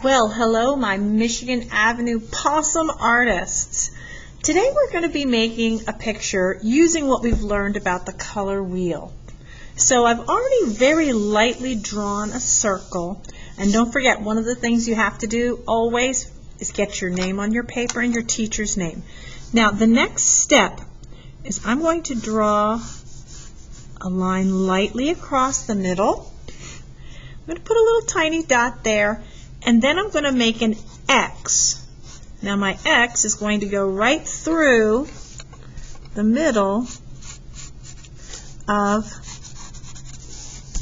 Well, hello, my Michigan Avenue possum artists. Today we're going to be making a picture using what we've learned about the color wheel. So I've already very lightly drawn a circle, and don't forget, one of the things you have to do always is get your name on your paper and your teacher's name. Now the next step is I'm going to draw a line lightly across the middle. I'm going to put a little tiny dot there, and then I'm going to make an X. Now my X is going to go right through the middle of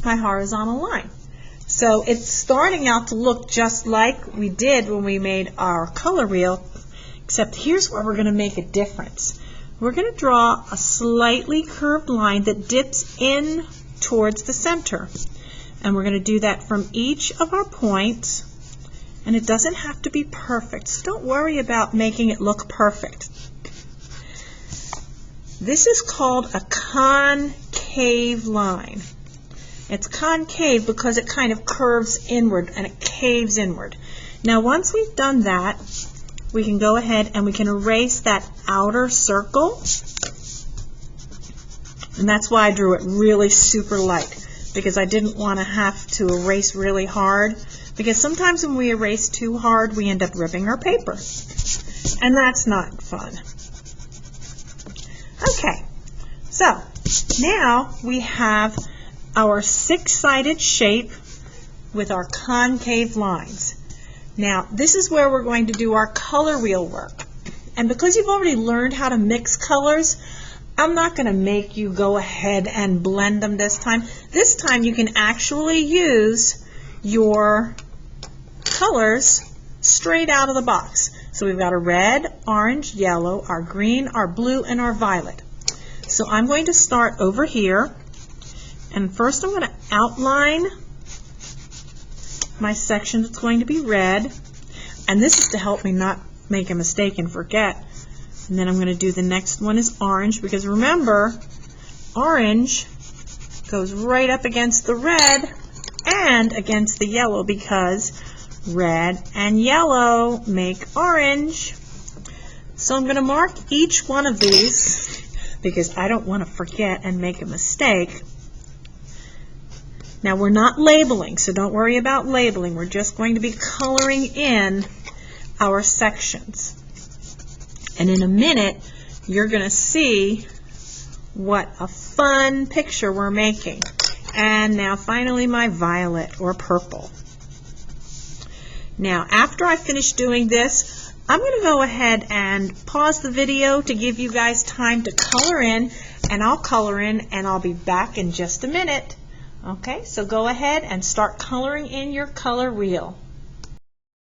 my horizontal line. So it's starting out to look just like we did when we made our color wheel, except here's where we're going to make a difference. We're going to draw a slightly curved line that dips in towards the center. And we're going to do that from each of our points. And it doesn't have to be perfect, so don't worry about making it look perfect. This is called a concave line. It's concave because it kind of curves inward and it caves inward. Now once we've done that, we can go ahead and we can erase that outer circle. And that's why I drew it really super light, because I didn't want to have to erase really hard. Because sometimes when we erase too hard, we end up ripping our paper. And that's not fun. Okay, so now we have our six-sided shape with our concave lines. Now, this is where we're going to do our color wheel work. And because you've already learned how to mix colors, I'm not going to make you go ahead and blend them this time. This time you can actually use your colors straight out of the box. So we've got a red, orange, yellow, our green, our blue, and our violet. So I'm going to start over here, and first I'm going to outline my section that's going to be red, and this is to help me not make a mistake and forget. And then I'm going to do the next one is orange, because remember, orange goes right up against the red and against the yellow, because red and yellow make orange. So I'm going to mark each one of these because I don't want to forget and make a mistake. Now we're not labeling, so don't worry about labeling. We're just going to be coloring in our sections. And in a minute, you're going to see what a fun picture we're making. And now finally my violet or purple. Now, after I finish doing this, I'm going to go ahead and pause the video to give you guys time to color in, and I'll color in and I'll be back in just a minute. Okay, so go ahead and start coloring in your color wheel.